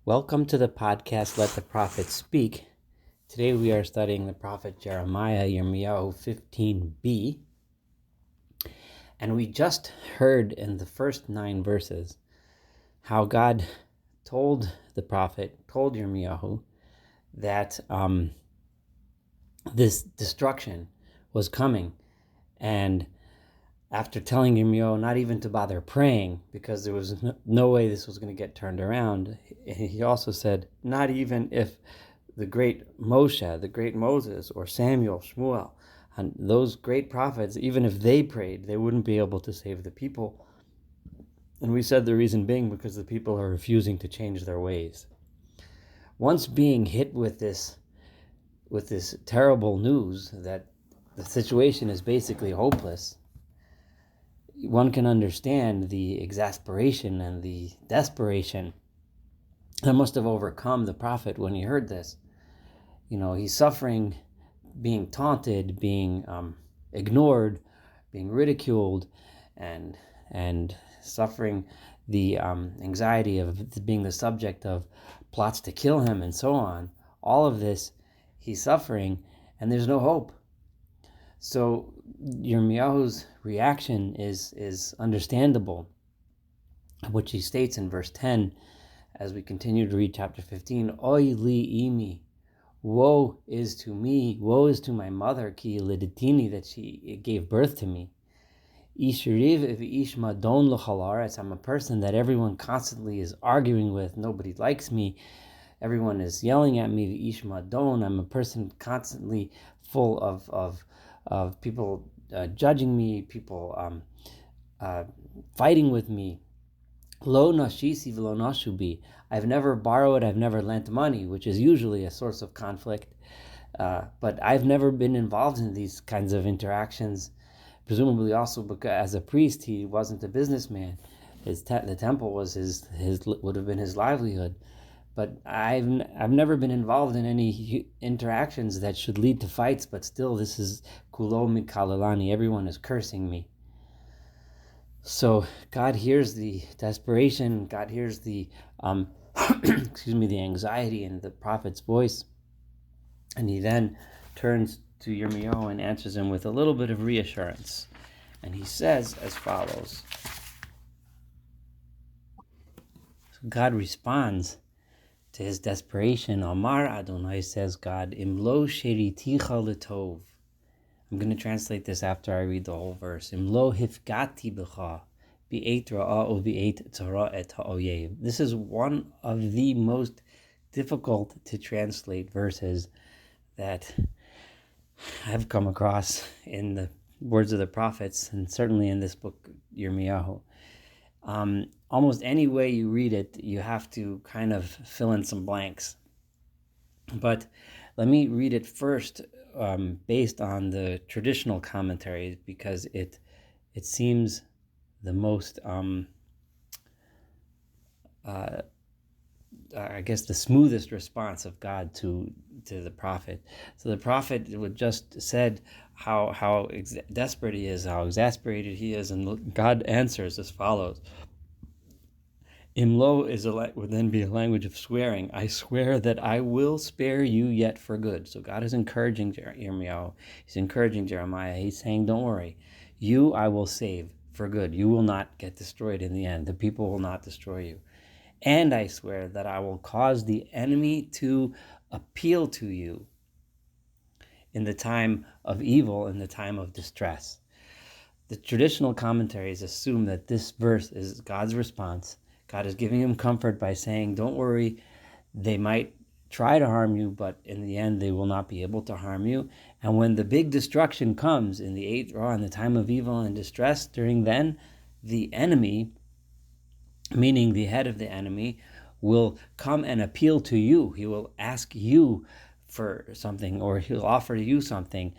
Welcome to the podcast, Let the Prophet Speak. Today we are studying the prophet Jeremiah, Yirmiyahu 15b. And we just heard in the first 9 verses how God told Yirmiyahu, that this destruction was coming. And after telling Yirmiyahu not even to bother praying, because there was no way this was going to get turned around, he also said, not even if the great Moshe, the great Moses, or Samuel, Shmuel, and those great prophets, even if they prayed, they wouldn't be able to save the people. And we said the reason being because the people are refusing to change their ways. Once being hit with this terrible news that the situation is basically hopeless, one can understand the exasperation and the desperation that must have overcome the prophet when he heard this. He's suffering, being taunted, being ignored, being ridiculed, and suffering the anxiety of being the subject of plots to kill him and so on. All of this, he's suffering, and there's no hope. So Yirmiyahu's reaction is understandable, which he states in verse 10 as we continue to read chapter 15. Oy li imi, woe is to me, woe is to my mother, ki liditini, that she gave birth to me. Ish riv ish madon l'chalaretz, I'm a person that everyone constantly is arguing with, nobody likes me, everyone is yelling at me. Ish madon, I'm a person constantly full of people judging me, people fighting with me. Lo nashisi v'lo nashubi, I've never borrowed, I've never lent money, which is usually a source of conflict. But I've never been involved in these kinds of interactions. Presumably also because as a priest, he wasn't a businessman. The temple was his would have been his livelihood. But I've never been involved in any interactions that should lead to fights, but still this is kulo mikalalani, everyone is cursing me. So God hears the desperation, God hears the the anxiety in the prophet's voice, and he then turns to Yirmiyahu and answers him with a little bit of reassurance. And he says as follows. So God responds to his desperation. Amar Adonai, says God, Imlo sheriticha letov. I'm going to translate this after I read the whole verse. Imlo hifgati b'cha bi'et ra'ah o bi'et tzara et ha'oyev. This is one of the most difficult to translate verses that I've come across in the words of the prophets, and certainly in this book, Yirmiyahu. Almost any way you read it, you have to kind of fill in some blanks. But let me read it first based on the traditional commentaries, because it seems the most, I guess, the smoothest response of God to the prophet. So the prophet would just said how desperate he is, how exasperated he is, and God answers as follows. Imlo would then be a language of swearing. I swear that I will spare you yet for good. So God is encouraging Yirmiyahu. He's encouraging Jeremiah. He's saying, don't worry. You I will save for good. You will not get destroyed in the end. The people will not destroy you. And I swear that I will cause the enemy to appeal to you in the time of evil, in the time of distress. The traditional commentaries assume that this verse is God's response. God is giving him comfort by saying, don't worry, they might try to harm you, but in the end they will not be able to harm you. And when the big destruction comes in the 8th Ra, in the time of evil and distress, during then, the enemy, meaning the head of the enemy, will come and appeal to you. He will ask you for something, or he'll offer you something,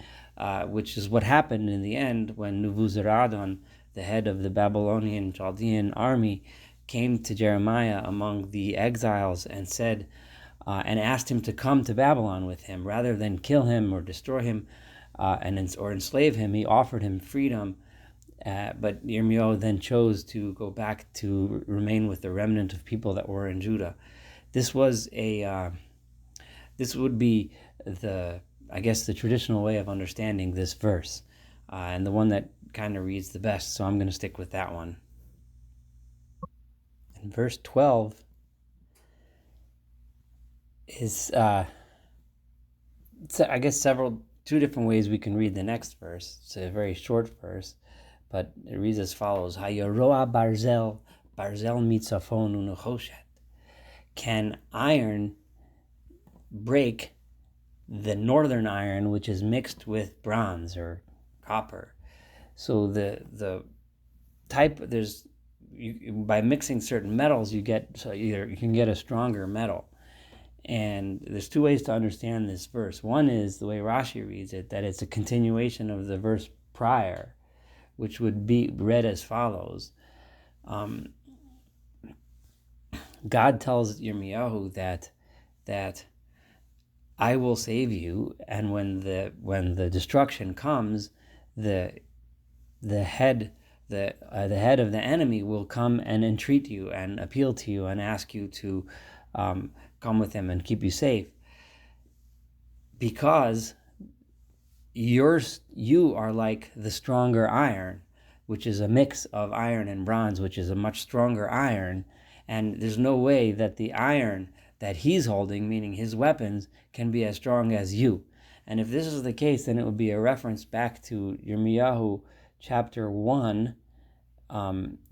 which is what happened in the end when Nebuzaradan, the head of the Babylonian Chaldean army, came to Jeremiah among the exiles and said, and asked him to come to Babylon with him. Rather than kill him or destroy him or enslave him, he offered him freedom. But Yirmiyahu then chose to go back to remain with the remnant of people that were in Judah. this was this would be the traditional way of understanding this verse, and the one that kind of reads the best. So I'm going to stick with that one. In verse 12 is two different ways we can read the next verse. It's a very short verse, but it reads as follows: Hayoroa barzel mitzafon unechoshet. Can iron break the northern iron, which is mixed with bronze or copper? So the type by mixing certain metals, you can get a stronger metal. And there's two ways to understand this verse. One is the way Rashi reads it, that it's a continuation of the verse prior, which would be read as follows. God tells Yirmiyahu that I will save you, and when the destruction comes, the head of the enemy will come and entreat you and appeal to you and ask you to come with him and keep you safe, because you are like the stronger iron, which is a mix of iron and bronze, which is a much stronger iron, and there's no way that the iron that he's holding, meaning his weapons, can be as strong as you. And if this is the case, then it would be a reference back to Yirmiyahu chapter 1,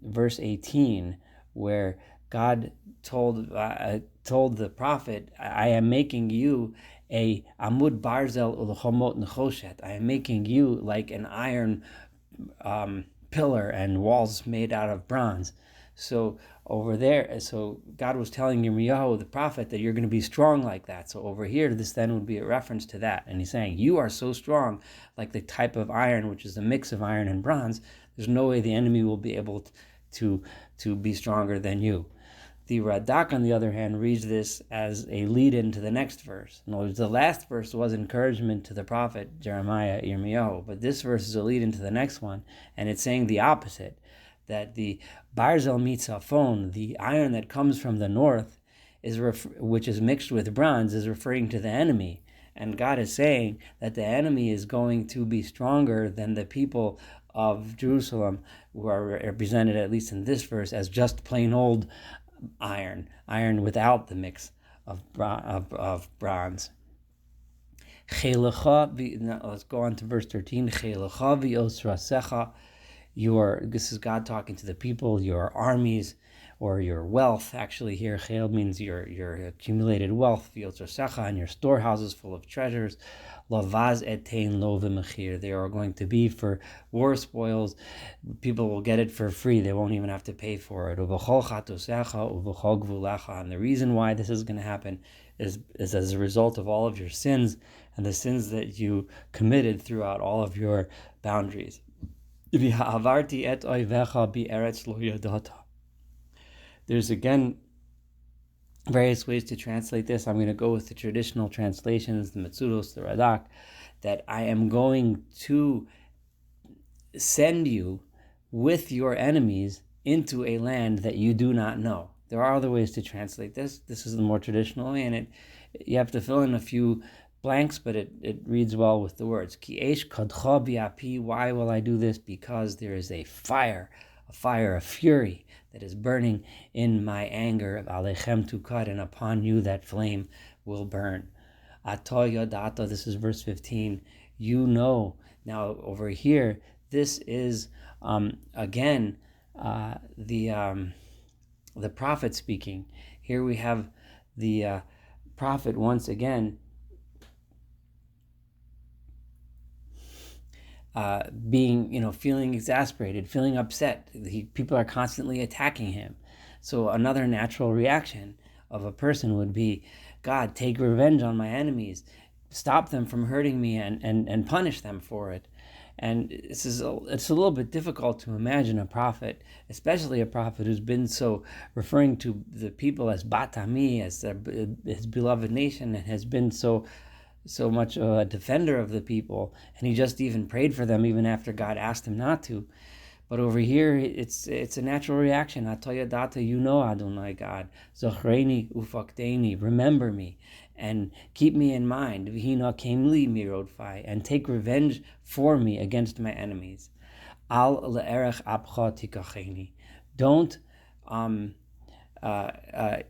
verse 18, where God told the prophet, I am making you a amud barzel ulchomot nechoshet. I am making you like an iron pillar and walls made out of bronze. So over there, so God was telling Yirmiyahu, the prophet, that you're going to be strong like that. So over here, this then would be a reference to that. And he's saying, you are so strong, like the type of iron, which is a mix of iron and bronze. There's no way the enemy will be able to be stronger than you. The Radak, on the other hand, reads this as a lead-in to the next verse. In other words, the last verse was encouragement to the prophet Jeremiah, Yirmiyahu, but this verse is a lead-in to the next one, and it's saying the opposite, that the barzel mitzafon, the iron that comes from the north, which is mixed with bronze, is referring to the enemy. And God is saying that the enemy is going to be stronger than the people of Jerusalem, who are represented, at least in this verse, as just plain old iron without the mix of bronze. Now let's go on to verse 13. This is God talking to the people, your armies, or your wealth. Actually, here, chel means your accumulated wealth, and your storehouses full of treasures. Lavaz etein lo v'mechir. They are going to be for war spoils. People will get it for free. They won't even have to pay for it. And the reason why this is going to happen is as a result of all of your sins and the sins that you committed throughout all of your boundaries. There's again various ways to translate this. I'm going to go with the traditional translations, the Metzudos, the Radak, that I am going to send you with your enemies into a land that you do not know. There are other ways to translate this. This is the more traditional way, and you have to fill in a few blanks, but it reads well with the words. Ki esh kadcha bi'api. Why will I do this? Because there is a fire, a fury that is burning in my anger. Alechem tukad, and upon you that flame will burn. Ato yodata. This is verse 15. You know. Now over here, this is again the prophet speaking. Here we have the prophet once again being, feeling exasperated, feeling upset. People are constantly attacking him. So another natural reaction of a person would be, God, take revenge on my enemies, stop them from hurting me, and punish them for it. And it's a little bit difficult to imagine a prophet, especially a prophet who's been so referring to the people as Bat Ami, as his beloved nation, and has been so much a defender of the people, and he just even prayed for them even after God asked him not to. But over here, it's a natural reaction. Atoyadata, you know Adonai God. Zochreini ufakteni, remember me, and keep me in mind. V'hina kemli mirodfai, and take revenge for me against my enemies. Al le'erech apcha tikacheni. Don't I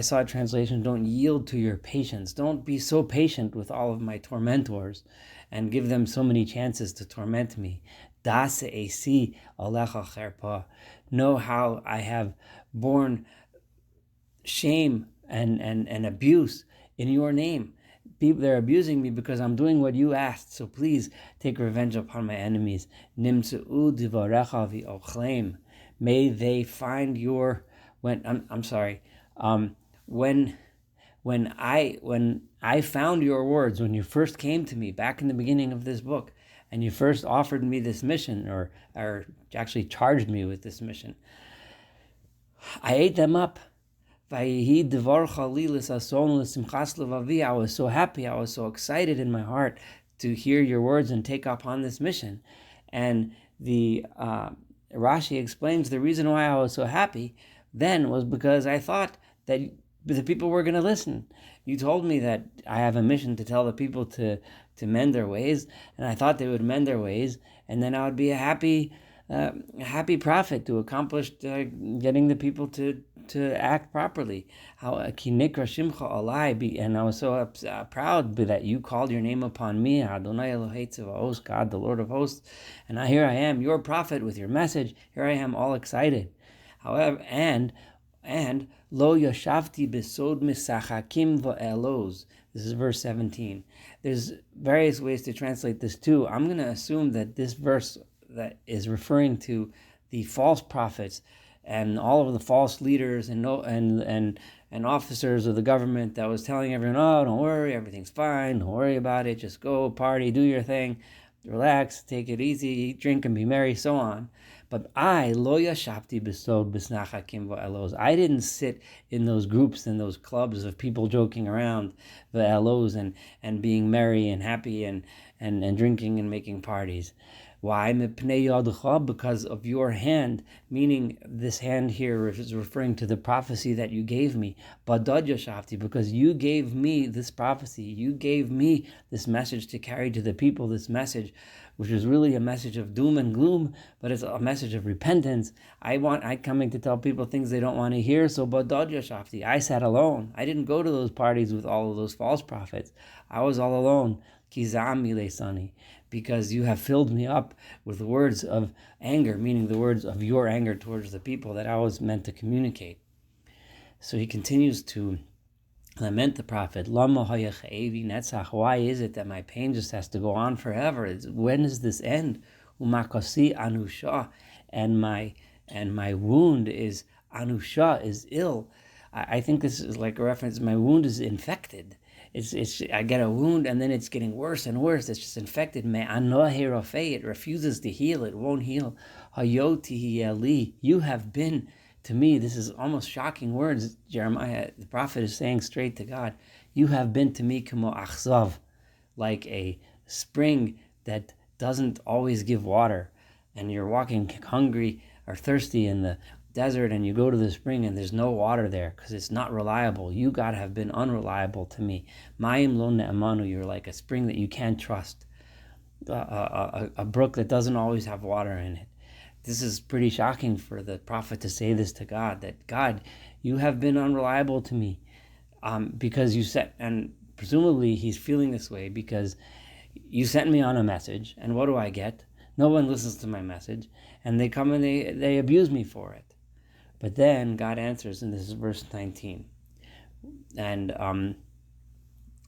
saw a translation, don't yield to your patience. Don't be so patient with all of my tormentors and give them so many chances to torment me. Das esi alecha cherpa. Know how I have borne shame and abuse in your name. People, they're abusing me because I'm doing what you asked. So please take revenge upon my enemies. Nimtzeu divarecha v'ochlem. May they find your when I found your words, when you first came to me back in the beginning of this book, and you first offered me this mission, or actually charged me with this mission, I ate them up. I was so happy, I was so excited in my heart to hear your words and take upon this mission. And the Rashi explains the reason why I was so happy then was because I thought that the people were going to listen. You told me that I have a mission to tell the people to mend their ways, and I thought they would mend their ways, and then I would be a happy prophet to accomplish getting the people to act properly. And I was so proud that you called your name upon me, Adonai Elohei Tzevaos, God, the Lord of hosts, and here I am, your prophet, with your message. Here I am, all excited. However, and lo yashavti besod misachakim va'elos. This is verse 17. There's various ways to translate this too. I'm going to assume that this verse that is referring to the false prophets and all of the false leaders and officers of the government that was telling everyone, oh, don't worry, everything's fine, don't worry about it, just go party, do your thing, relax, take it easy, eat, drink, and be merry, so on. But I, lo yashavti besod besnachakim va'elos. I didn't sit in those groups and those clubs of people joking around the elos and being merry and happy and drinking and making parties. Why? Because of your hand, meaning this hand here is referring to the prophecy that you gave me. Badad yashavti, because you gave me this prophecy, you gave me this message to carry to the people, this message, which is really a message of doom and gloom, but it's a message of repentance. I coming to tell people things they don't want to hear, so badad yashavti. I sat alone. I didn't go to those parties with all of those false prophets. I was all alone. Kizam milesani, because you have filled me up with the words of anger, meaning the words of your anger towards the people that I was meant to communicate. So he continues to lament the prophet. Lama hayachevi netzach. Why is it that my pain just has to go on forever? When does this end? Umakosi anusha, and my wound is anusha, is ill. I think this is like a reference. My wound is infected. It's I get a wound and then it's getting worse and worse. It's just infected. It refuses to heal. It won't heal. You have been to me. This is almost shocking words. Jeremiah, the prophet, is saying straight to God. You have been to me kamo achzav, like a spring that doesn't always give water, and you're walking hungry or thirsty in the desert and you go to the spring and there's no water there because it's not reliable. You, God, have been unreliable to me. Mayim lo ne'amanu, you're like a spring that you can't trust, a brook that doesn't always have water in it. This is pretty shocking for the prophet to say this to God, that God, you have been unreliable to me because you sent, and presumably he's feeling this way because you sent me on a message, and what do I get? No one listens to my message, and they come and they abuse me for it. But then God answers, and this is verse 19. And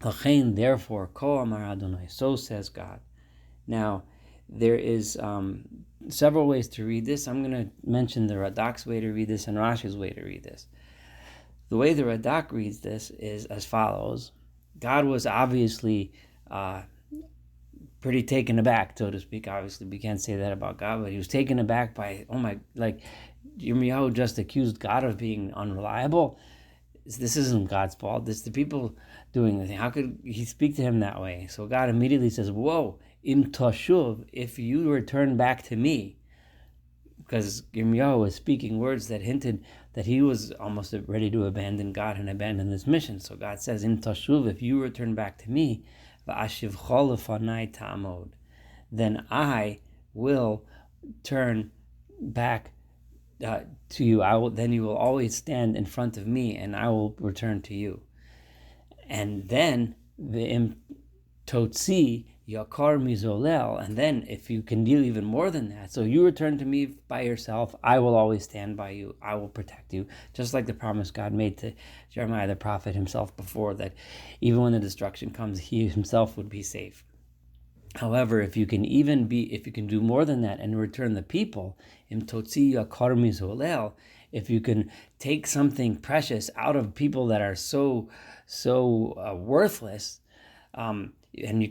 therefore, ko amar Adonai, so says God. Now, there is several ways to read this. I'm going to mention the Radak's way to read this and Rashi's way to read this. The way the Radak reads this is as follows. God was obviously pretty taken aback, so to speak. Obviously, we can't say that about God, but he was taken aback by, Yirmiyahu just accused God of being unreliable. This isn't God's fault. This is the people doing the thing. How could he speak to him that way? So God immediately says, whoa, im tashuv, if you return back to me, because Yirmiyahu was speaking words that hinted that he was almost ready to abandon God and abandon this mission. So God says, "Im tashuv, if you return back to me, va'ashivcha lefanai ta'amod, then I will turn back to you. Then you will always stand in front of me, and I will return to you." And then the im totzi yakar mizolel, and then if you can do even more than that, so you return to me by yourself, I will always stand by you, I will protect you, just like the promise God made to Jeremiah the prophet himself before, that even when the destruction comes, he himself would be safe. However, if you can do more than that and return the people, im totzi yakar mizolel, if you can take something precious out of people that are so worthless, and you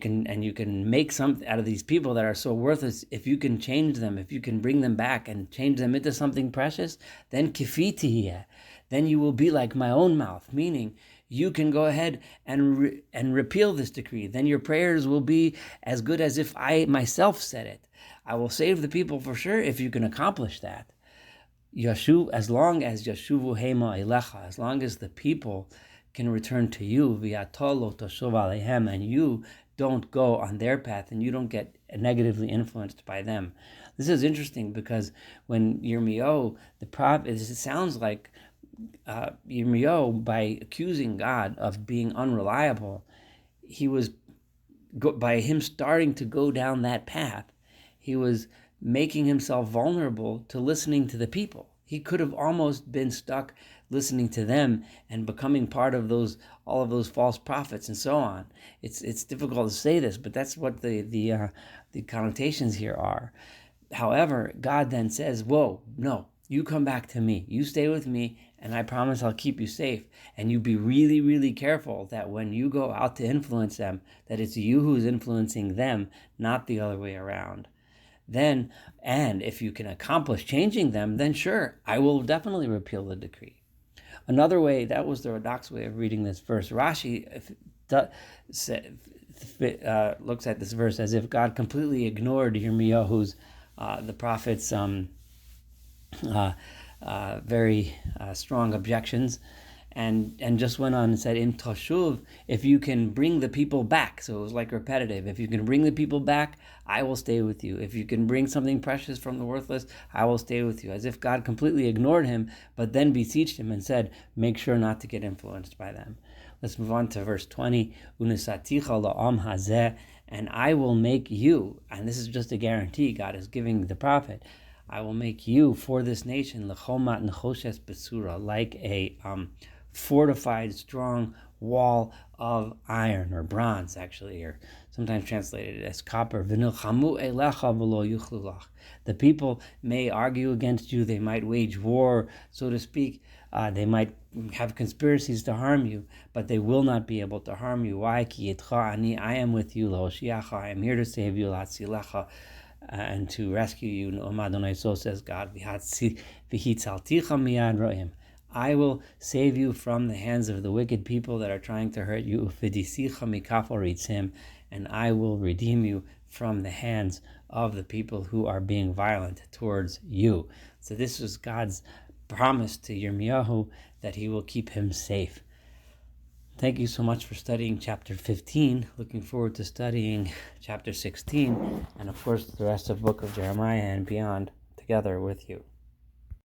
can make something out of these people that are so worthless, if you can change them, if you can bring them back and change them into something precious, then kifitiyeh, then you will be like my own mouth, meaning you can go ahead and repeal this decree. Then your prayers will be as good as if I myself said it. I will save the people for sure if you can accomplish that. Yashuv, as long as Yashuvu Hema Elecha, as long as the people can return to you, V'yatolo Toshuv Alehem, and you don't go on their path and you don't get negatively influenced by them. This is interesting because when Yirmiyahu, the prophet, it sounds like Yirmiyahu, by accusing God of being unreliable, by him starting to go down that path, he was making himself vulnerable to listening to the people. He could have almost been stuck listening to them and becoming part of all of those false prophets and so on. It's difficult to say this, but that's what the connotations here are. However, God then says, "Whoa, no, you come back to me. You stay with me, and I promise I'll keep you safe. And you be really, really careful that when you go out to influence them, that it's you who's influencing them, not the other way around." Then, and if you can accomplish changing them, then sure, I will definitely repeal the decree. Another way, that was the Orthodox way of reading this verse. Rashi looks at this verse as if God completely ignored Yirmiyahu's, the prophet's very strong objections, and just went on and said, "Im tashuv, if you can bring the people back." So it was like repetitive. If you can bring the people back, I will stay with you. If you can bring something precious from the worthless, I will stay with you. As if God completely ignored him, but then beseeched him and said, make sure not to get influenced by them. Let's move on to verse 20. Unisaticha la'am hazeh, and I will make you, and this is just a guarantee God is giving the prophet, I will make you for this nation lechomat nechoshes besura, like a fortified, strong wall of iron, or bronze, actually, or sometimes translated as copper. V'nilchamu elecha v'lo yuchlu lach. The people may argue against you, they might wage war, so to speak, they might have conspiracies to harm you, but they will not be able to harm you. Why? Ki yitcha ani, I am with you, l'hoshiacha, I am here to save you, l'atzilecha, and to rescue you. No'am Adonai, so says God, v'hitzalticha miyad ro'im. I will save you from the hands of the wicked people that are trying to hurt you. And I will redeem you from the hands of the people who are being violent towards you. So this was God's promise to Yirmiyahu that he will keep him safe. Thank you so much for studying chapter 15. Looking forward to studying chapter 16 and, of course, the rest of the book of Jeremiah and beyond together with you.